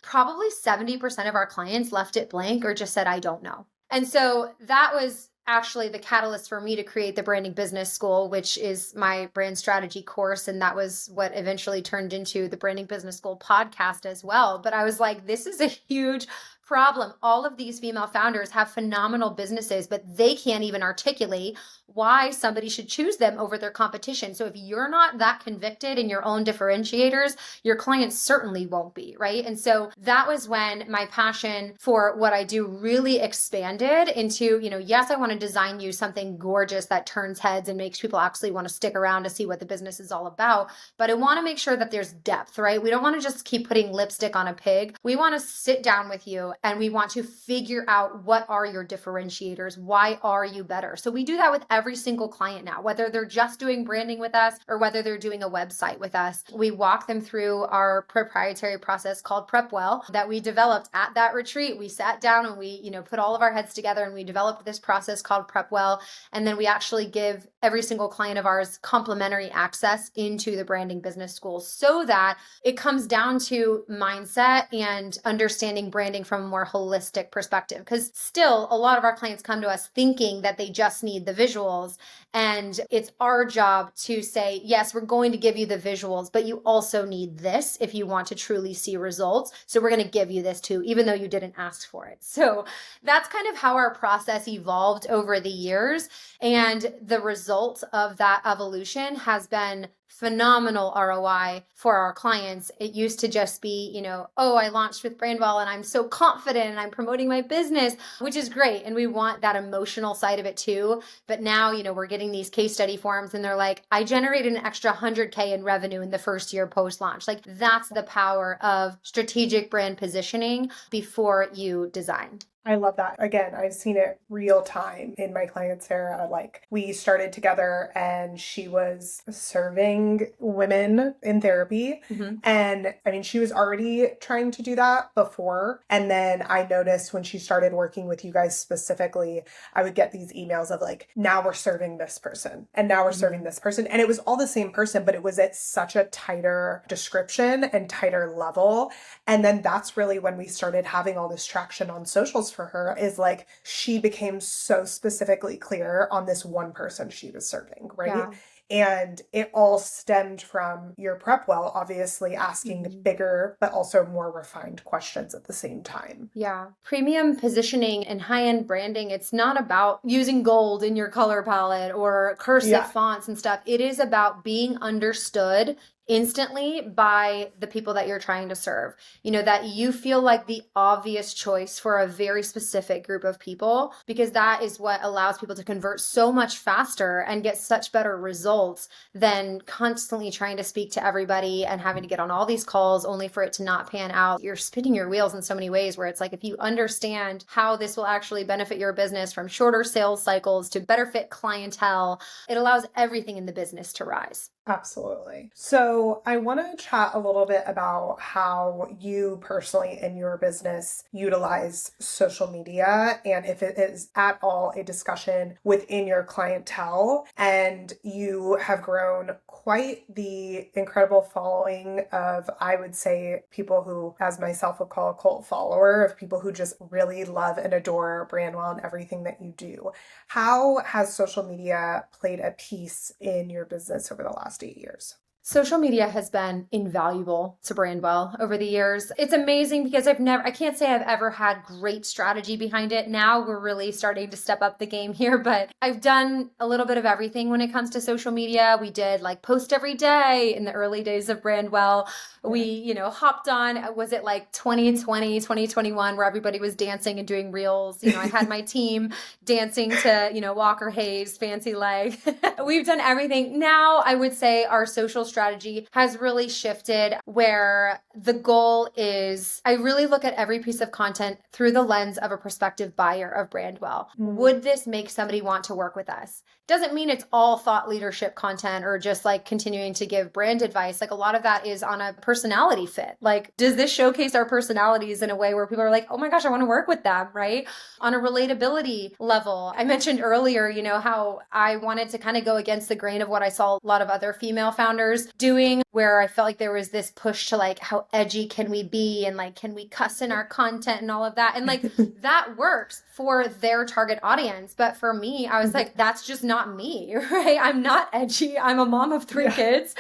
probably 70% of our clients left it blank or just said, I don't know. And so that was actually the catalyst for me to create the Branding Business School, which is my brand strategy course. And that was what eventually turned into the Branding Business School podcast as well. But I was like, this is a huge problem. All of these female founders have phenomenal businesses, but they can't even articulate why somebody should choose them over their competition. So if you're not that convicted in your own differentiators, your clients certainly won't be, right? And so that was when my passion for what I do really expanded into, yes, I want to design you something gorgeous that turns heads and makes people actually want to stick around to see what the business is all about. But I want to make sure that there's depth, right? We don't want to just keep putting lipstick on a pig. We want to sit down with you and we want to figure out what are your differentiators? Why are you better? So we do that with every single client now, whether they're just doing branding with us or whether they're doing a website with us. We walk them through our proprietary process called Prep Well that we developed at that retreat. We sat down and we, put all of our heads together and we developed this process called Prep Well. And then we actually give every single client of ours complimentary access into the branding business school so that it comes down to mindset and understanding branding from a more holistic perspective. Because still, a lot of our clients come to us thinking that they just need the visuals. And it's our job to say, yes, we're going to give you the visuals, but you also need this if you want to truly see results. So we're going to give you this too, even though you didn't ask for it. So that's kind of how our process evolved over the years. And the result of that evolution has been phenomenal ROI for our clients. It used to just be, oh, I launched with Brandwell and I'm so confident and I'm promoting my business, which is great. And we want that emotional side of it too. But now, we're getting these case study forms and they're like, I generated an extra 100K in revenue in the first year post-launch. Like that's the power of strategic brand positioning before you design. I love that. Again, I've seen it real time in my client Sarah. Like we started together and she was serving women in therapy. Mm-hmm. And I mean, she was already trying to do that before. And then I noticed when she started working with you guys specifically, I would get these emails of like, now we're serving this person and now we're serving this person. And it was all the same person, but it was at such a tighter description and tighter level. And then that's really when we started having all this traction on socials for her, is like she became so specifically clear on this one person she was serving, right? Yeah. And it all stemmed from your Prep Well, obviously asking bigger, but also more refined questions at the same time. Yeah. Premium positioning and high-end branding, it's not about using gold in your color palette or cursive fonts and stuff. It is about being understood instantly by the people that you're trying to serve. That you feel like the obvious choice for a very specific group of people, because that is what allows people to convert so much faster and get such better results than constantly trying to speak to everybody and having to get on all these calls only for it to not pan out. You're spinning your wheels in so many ways where it's like, if you understand how this will actually benefit your business, from shorter sales cycles to better fit clientele, it allows everything in the business to rise. Absolutely. So I want to chat a little bit about how you personally in your business utilize social media and if it is at all a discussion within your clientele. And you have grown quite the incredible following of, I would say, people who, as myself would call a cult follower, of people who just really love and adore Brandwell and everything that you do. How has social media played a piece in your business over the last 8 years? Social media has been invaluable to Brandwell over the years. It's amazing because I can't say I've ever had great strategy behind it. Now we're really starting to step up the game here, but I've done a little bit of everything when it comes to social media. We did like post every day in the early days of Brandwell. We, hopped on, was it like 2020, 2021, where everybody was dancing and doing reels. I had my team dancing to, Walker Hayes, Fancy Leg. We've done everything. Now I would say our social strategy has really shifted where the goal is, I really look at every piece of content through the lens of a prospective buyer of Brandwell. Would this make somebody want to work with us? Doesn't mean it's all thought leadership content or just like continuing to give brand advice. Like a lot of that is on a personality fit. Like, does this showcase our personalities in a way where people are like, oh my gosh, I want to work with them, right? On a relatability level. I mentioned earlier, how I wanted to kind of go against the grain of what I saw a lot of other female founders doing, where I felt like there was this push to like, how edgy can we be? And like, can we cuss in our content and all of that? And like, that works for their target audience. But for me, I was like, that's just not me, right? I'm not edgy. I'm a mom of 3 kids.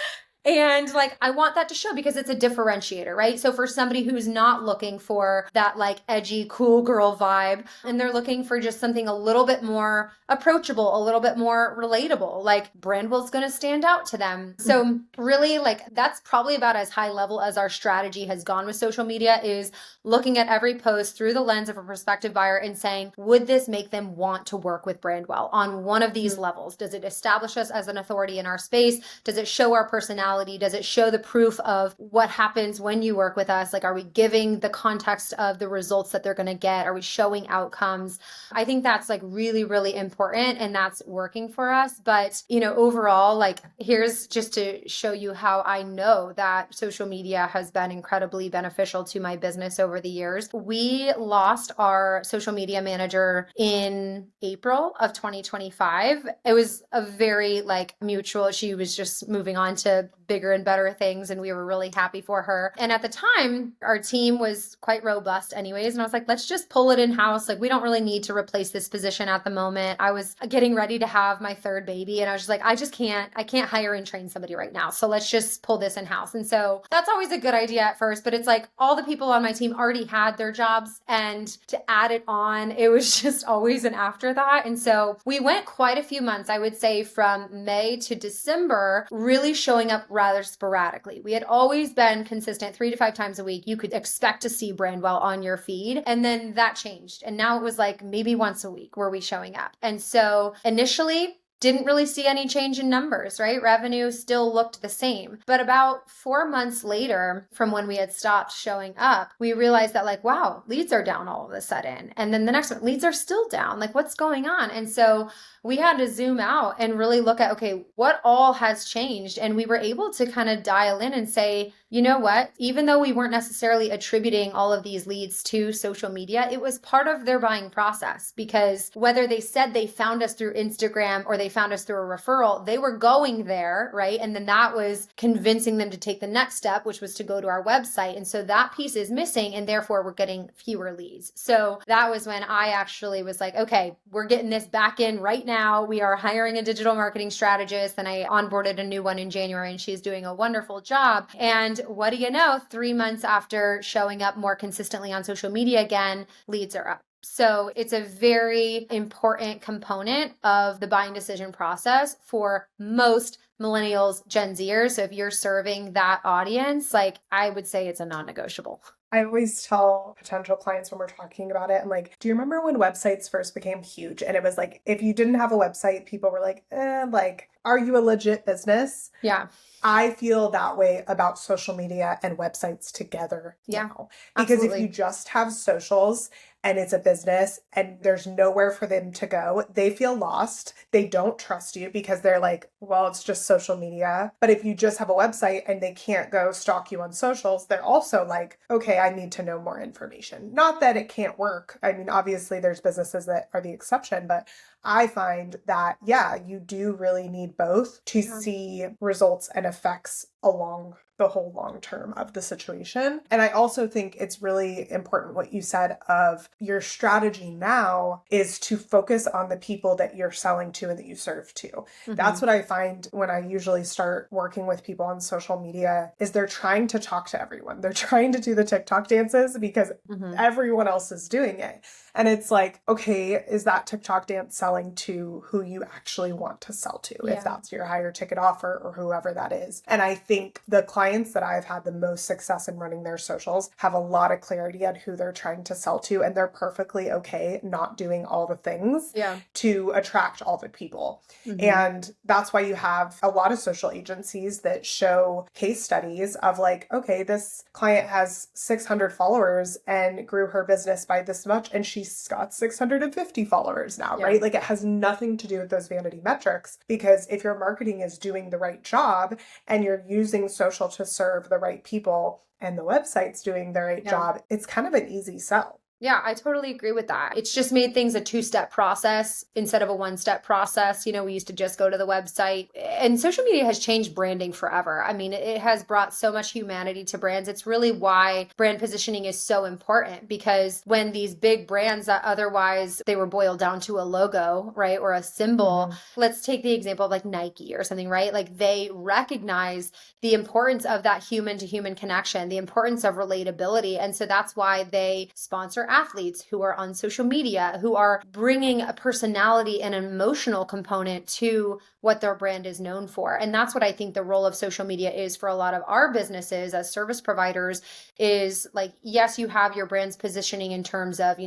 And like, I want that to show because it's a differentiator, right? So for somebody who's not looking for that like edgy, cool girl vibe, and they're looking for just something a little bit more approachable, a little bit more relatable, like Brandwell's going to stand out to them. So really like, that's probably about as high level as our strategy has gone with social media, is looking at every post through the lens of a prospective buyer and saying, would this make them want to work with Brandwell on one of these levels? Does it establish us as an authority in our space? Does it show our personality? Does it show the proof of what happens when you work with us? Like, are we giving the context of the results that they're going to get? Are we showing outcomes? I think that's like really, really important, and that's working for us. But, you know, overall, like, here's just to show you how I know that social media has been incredibly beneficial to my business over the years. We lost our social media manager in April of 2025. It was a very like mutual, she was just moving on to bigger and better things, and we were really happy for her. And at the time, our team was quite robust anyways, and I was like, let's just pull it in-house. Like, we don't really need to replace this position at the moment. I was getting ready to have my third baby, and I was just like, I can't hire and train somebody right now. So let's just pull this in-house. And so that's always a good idea at first, but it's like all the people on my team already had their jobs, and to add it on, it was just always an afterthought. And so we went quite a few months, I would say from May to December, really showing up rather sporadically. We had always been consistent 3 to 5 times a week. You could expect to see Brandwell on your feed. And then that changed. And now it was like maybe once a week were we showing up. And so initially, didn't really see any change in numbers, right? Revenue still looked the same. But about 4 months later from when we had stopped showing up, we realized that like, wow, leads are down all of a sudden. And then the next one, leads are still down. Like, what's going on? And so we had to zoom out and really look at, okay, what all has changed? And we were able to kind of dial in and say, you know what, even though we weren't necessarily attributing all of these leads to social media, it was part of their buying process, because whether they said they found us through Instagram or they found us through a referral, they were going there, right? And then that was convincing them to take the next step, which was to go to our website. And so that piece is missing, and therefore we're getting fewer leads. So that was when I actually was like, okay, we're getting this back in right now. We are hiring a digital marketing strategist, and I onboarded a new one in January, and she's doing a wonderful job. And what do you know? 3 months after showing up more consistently on social media again, leads are up. So it's a very important component of the buying decision process for most millennials, Gen Zers. So if you're serving that audience, like, I would say it's a non-negotiable. I always tell potential clients when we're talking about it, I'm like, do you remember when websites first became huge? And it was like, if you didn't have a website, people were like, like, are you a legit business? Yeah. I feel that way about social media and websites together now. Because absolutely. if you just have socials and it's a business and there's nowhere for them to go, they feel lost. They don't trust you because they're like, well, it's just social media. But if you just have a website and they can't go stalk you on socials, they're also like, okay, I need to know more information. Not that it can't work. I mean, obviously there's businesses that are the exception, but I find that, yeah, you do really need both to see results and effects along the whole long term of the situation. And I also think it's really important what you said of your strategy now is to focus on the people that you're selling to and that you serve to. Mm-hmm. That's what I find when I usually start working with people on social media is they're trying to talk to everyone. They're trying to do the TikTok dances because everyone else is doing it. And it's like, okay, is that TikTok dance selling to who you actually want to sell to? If that's your higher ticket offer or whoever that is. And I think the clients that I've had the most success in running their socials have a lot of clarity on who they're trying to sell to. And they're perfectly okay not doing all the things to attract all the people. Mm-hmm. And that's why you have a lot of social agencies that show case studies of like, okay, this client has 600 followers and grew her business by this much. And she's got 650 followers now, right? Like, it has nothing to do with those vanity metrics, because if your marketing is doing the right job and you're using social to serve the right people and the website's doing the right job, it's kind of an easy sell. Yeah, I totally agree with that. It's just made things a two-step process instead of a one-step process. We used to just go to the website, and social media has changed branding forever. I mean, it has brought so much humanity to brands. It's really why brand positioning is so important, because when these big brands that otherwise they were boiled down to a logo, right, or a symbol, let's take the example of like Nike or something, right? Like they recognize the importance of that human to human connection, the importance of relatability. And so that's why they sponsor athletes who are on social media, who are bringing a personality and an emotional component to what their brand is known for. And that's what I think the role of social media is for a lot of our businesses as service providers, is like, yes, you have your brand's positioning in terms of,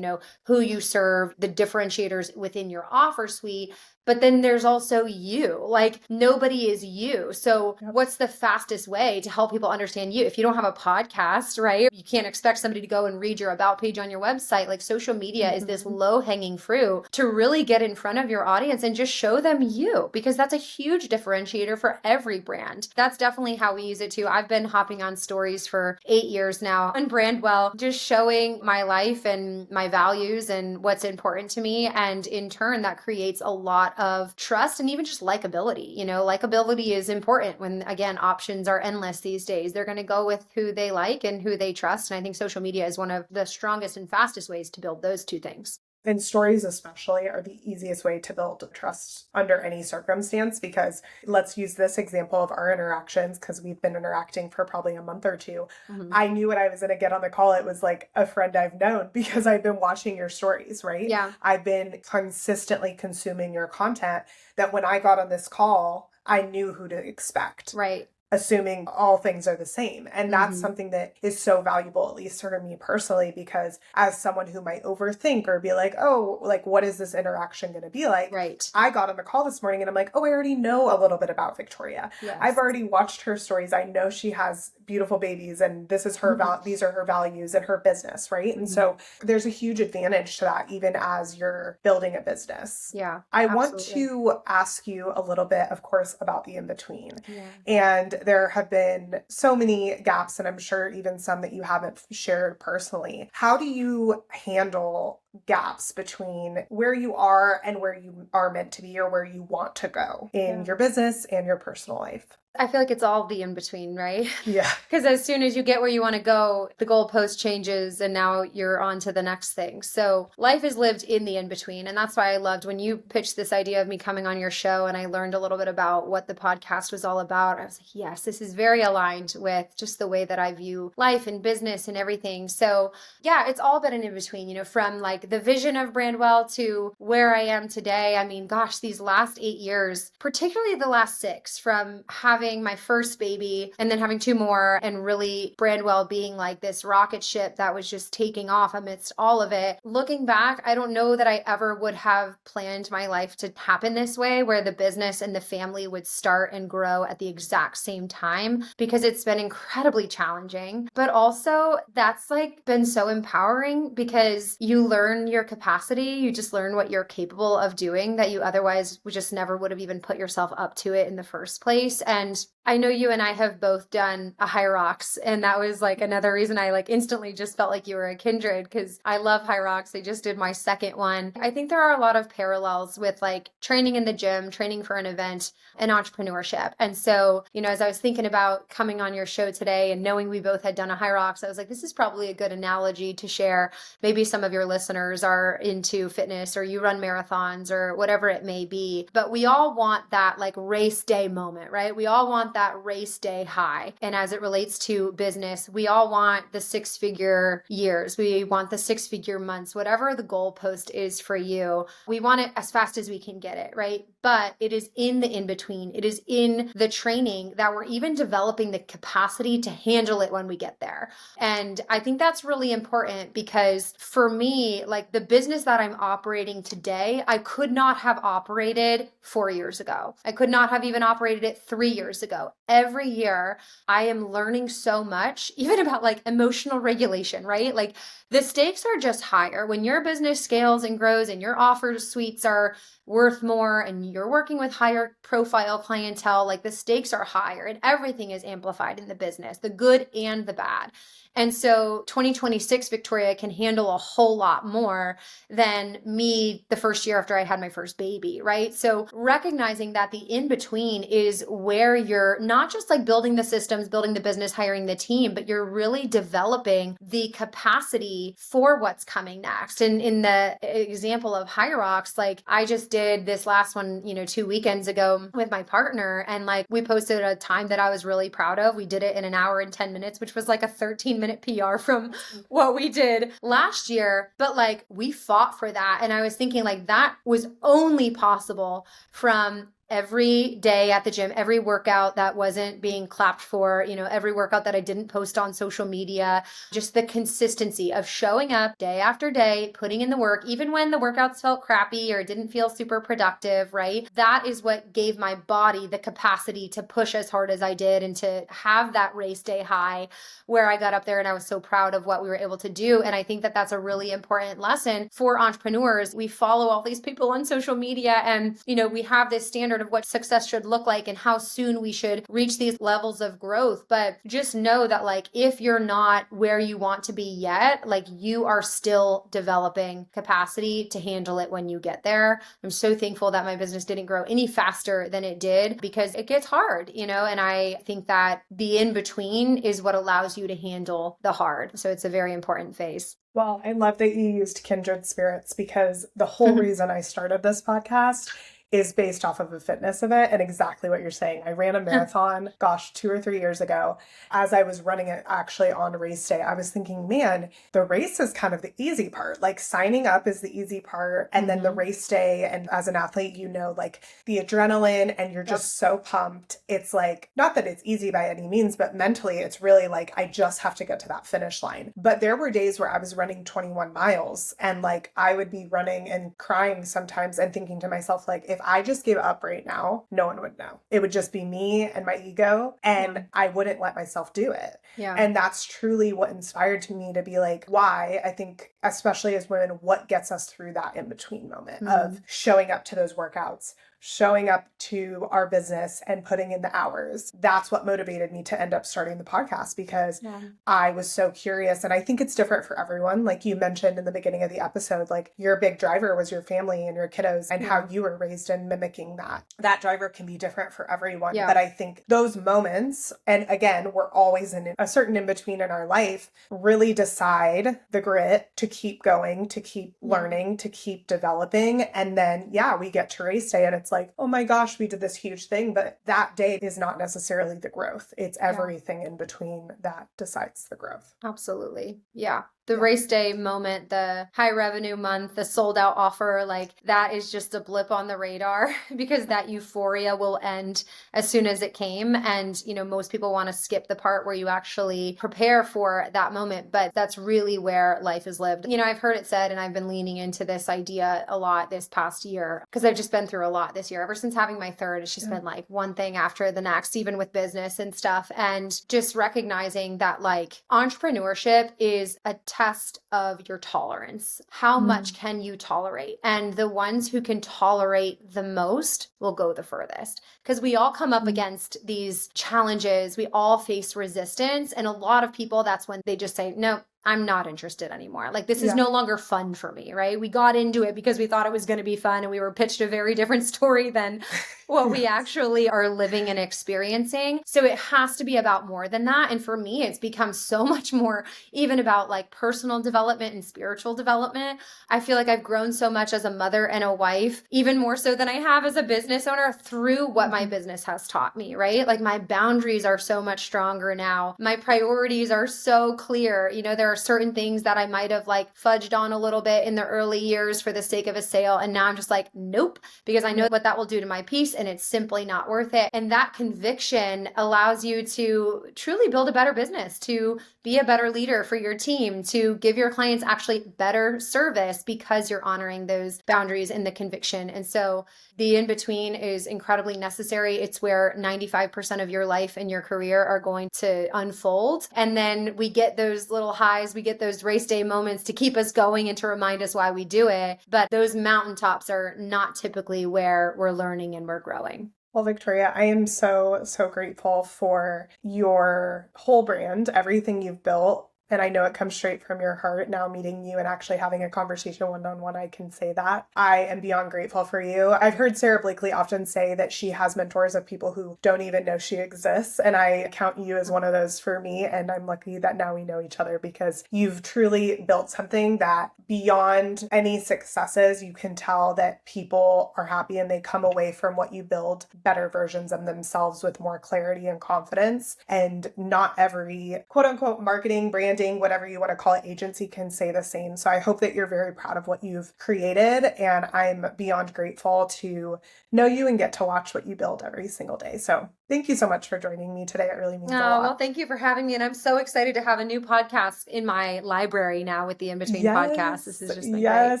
who you serve, the differentiators within your offer suite. But then there's also you. Like nobody is you. So what's the fastest way to help people understand you? If you don't have a podcast, right? You can't expect somebody to go and read your about page on your website. Like social media is this low hanging fruit to really get in front of your audience and just show them you, because that's a huge differentiator for every brand. That's definitely how we use it too. I've been hopping on stories for 8 years now on Brandwell, just showing my life and my values and what's important to me. And in turn, that creates a lot of trust and even just likability. Likability is important when, again, options are endless these days. They're going to go with who they like and who they trust. And I think social media is one of the strongest and fastest ways to build those two things. And stories especially are the easiest way to build trust under any circumstance, because let's use this example of our interactions, because we've been interacting for probably a month or two. I knew when I was going to get on the call, it was like a friend I've known because I've been watching your stories, right? Yeah. I've been consistently consuming your content, that when I got on this call, I knew who to expect. Right. Assuming all things are the same. And that's something that is so valuable, at least for me personally, because as someone who might overthink or be like, oh, like, what is this interaction going to be like? Right. I got on the call this morning and I'm like, oh, I already know a little bit about Victoria. Yes. I've already watched her stories. I know she has beautiful babies and this is her these are her values and her business, right? And so there's a huge advantage to that, even as you're building a business. Yeah. I want to ask you a little bit, of course, about the in-between. And there have been so many gaps, and I'm sure even some that you haven't shared personally. How do you handle gaps between where you are and where you are meant to be, or where you want to go in your business and your personal life? I feel like it's all the in-between, right? Yeah. Because as soon as you get where you want to go, the goalpost changes and now you're on to the next thing. So life is lived in the in-between. And that's why I loved when you pitched this idea of me coming on your show and I learned a little bit about what the podcast was all about. I was like, yes, this is very aligned with just the way that I view life and business and everything. So yeah, it's all been an in-between, from like the vision of Brandwell to where I am today. I mean, gosh, these last 8 years, particularly the last 6, from having my first baby and then having 2 more, and really Brandwell being like this rocket ship that was just taking off amidst all of it. Looking back, I don't know that I ever would have planned my life to happen this way, where the business and the family would start and grow at the exact same time, because it's been incredibly challenging. But also that's like been so empowering, because you learn your capacity, you just learn what you're capable of doing that you otherwise would just never would have even put yourself up to it in the first place. And I know you and I have both done a HYROX, and that was like another reason I like instantly just felt like you were a kindred, because I love HYROX. I just did my second one. I think there are a lot of parallels with like training in the gym, training for an event, and entrepreneurship. And so, as I was thinking about coming on your show today and knowing we both had done a HYROX, I was like, this is probably a good analogy to share. Maybe some of your listeners are into fitness or you run marathons or whatever it may be, but we all want that like race day moment, right? We all want that race day high. And as it relates to business, we all want the 6-figure years. We want the 6-figure months, whatever the goalpost is for you. We want it as fast as we can get it, right? But it is in the in-between. It is in the training that we're even developing the capacity to handle it when we get there. And I think that's really important, because for me, like the business that I'm operating today, I could not have operated 4 years ago. I could not have even operated it 3 years ago. Every year, I am learning so much, even about like emotional regulation, right? Like the stakes are just higher. When your business scales and grows and your offer suites are worth more and you're working with higher profile clientele, like the stakes are higher and everything is amplified in the business, the good and the bad. And so 2026 Victoria can handle a whole lot more than me the first year after I had my first baby, right? So recognizing that the in-between is where you're not just like building the systems, building the business, hiring the team, but you're really developing the capacity for what's coming next. And in the example of HYROX, like I just did this last one, 2 weekends ago with my partner, and like we posted a time that I was really proud of. We did it in an hour and 10 minutes, which was like a 13-minute PR from what we did last year. But like we fought for that. And I was thinking like that was only possible from every day at the gym, every workout that wasn't being clapped for, every workout that I didn't post on social media, just the consistency of showing up day after day, putting in the work, even when the workouts felt crappy or didn't feel super productive, right? That is what gave my body the capacity to push as hard as I did and to have that race day high where I got up there and I was so proud of what we were able to do. And I think that that's a really important lesson for entrepreneurs. We follow all these people on social media and, we have this standard of what success should look like and how soon we should reach these levels of growth. But just know that like, if you're not where you want to be yet, like you are still developing capacity to handle it when you get there. I'm so thankful that my business didn't grow any faster than it did because it gets hard, and I think that the in-between is what allows you to handle the hard. So it's a very important phase. Well, I love that you used kindred spirits because the whole reason I started this podcast is based off of a fitness event and exactly what you're saying. I ran a marathon, 2 or 3 years ago. As I was running it actually on race day, I was thinking, man, the race is kind of the easy part. Like signing up is the easy part. And then the race day, and as an athlete, like the adrenaline and you're just so pumped. It's like, not that it's easy by any means, but mentally it's really like, I just have to get to that finish line. But there were days where I was running 21 miles and like I would be running and crying sometimes and thinking to myself, like, if I just gave up right now, no one would know. It would just be me and my ego, and I wouldn't let myself do it. Yeah. And that's truly what inspired me to be like, why? I think, especially as women, what gets us through that in-between moment of showing up to those workouts, showing up to our business and putting in the hours. That's what motivated me to end up starting the podcast because I was so curious. And I think it's different for everyone. Like you mentioned in the beginning of the episode, like your big driver was your family and your kiddos and how you were raised and mimicking that. That driver can be different for everyone. Yeah. But I think those moments, and again, we're always in a certain in-between in our life, really decide the grit to keep going, to keep learning, to keep developing. And then, we get to race day and it's like, oh my gosh, we did this huge thing. But that day is not necessarily the growth. It's everything in between that decides the growth. Absolutely. Yeah. The race day moment, the high revenue month, the sold out offer, like that is just a blip on the radar because that euphoria will end as soon as it came. And, most people want to skip the part where you actually prepare for that moment, but that's really where life is lived. I've heard it said, and I've been leaning into this idea a lot this past year because I've just been through a lot this year. Ever since having my third, it's just been like one thing after the next, even with business and stuff. And just recognizing that like entrepreneurship is a test of your tolerance. How much can you tolerate? And the ones who can tolerate the most will go the furthest because we all come up against these challenges. We all face resistance. And a lot of people, that's when they just say, no, I'm not interested anymore. Like this is no longer fun for me, right? We got into it because we thought it was going to be fun and we were pitched a very different story than what we actually are living and experiencing. So it has to be about more than that. And for me, it's become so much more even about like personal development and spiritual development. I feel like I've grown so much as a mother and a wife, even more so than I have as a business owner through what my business has taught me, right? Like my boundaries are so much stronger now. My priorities are so clear. There are certain things that I might have like fudged on a little bit in the early years for the sake of a sale. And now I'm just like, nope, because I know what that will do to my peace and it's simply not worth it. And that conviction allows you to truly build a better business, to be a better leader for your team, to give your clients actually better service because you're honoring those boundaries and the conviction. And so the in-between is incredibly necessary. It's where 95% of your life and your career are going to unfold. And then we get those little highs highs, we get those race day moments to keep us going and to remind us why we do it. But those mountaintops are not typically where we're learning and we're growing. Well, Victoria, I am so grateful for your whole brand, everything you've built. And I know it comes straight from your heart. Now meeting you and actually having a conversation one-on-one, I can say that. I am beyond grateful for you. I've heard Sarah Blakely often say that she has mentors of people who don't even know she exists. And I count you as one of those for me. And I'm lucky that now we know each other because you've truly built something that beyond any successes, you can tell that people are happy and they come away from what you build better versions of themselves with more clarity and confidence. And not every quote unquote marketing, branding, whatever you want to call it, agency can say the same. So I hope that you're very proud of what you've created. And I'm beyond grateful to know you and get to watch what you build every single day. So thank you so much for joining me today. It really means a lot. Well, thank you for having me. And I'm so excited to have a new podcast in my library now with the In Between podcast. This is just been great.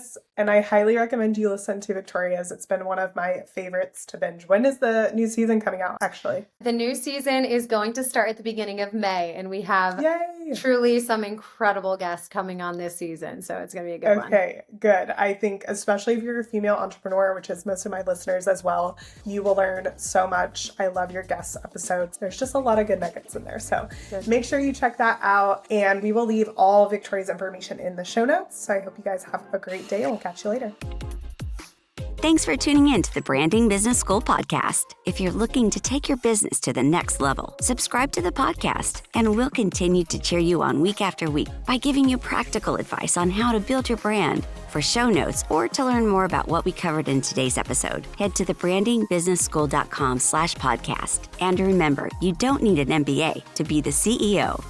And I highly recommend you listen to Victoria's. It's been one of my favorites to binge. When is the new season coming out, actually? The new season is going to start at the beginning of May, and we have truly some incredible guests coming on this season. So it's going to be a good one. Okay, good. I think especially if you're a female entrepreneur, which is most of my listeners as well, you will learn so much. I love your guest episodes. There's just a lot of good nuggets in there. So make sure you check that out. And we will leave all Victoria's information in the show notes. So I hope you guys have a great day and we'll catch you later. Thanks for tuning in to the Branding Business School podcast. If you're looking to take your business to the next level, subscribe to the podcast, and we'll continue to cheer you on week after week by giving you practical advice on how to build your brand. For show notes or to learn more about what we covered in today's episode, head to thebrandingbusinessschool.com/podcast. And remember, you don't need an MBA to be the CEO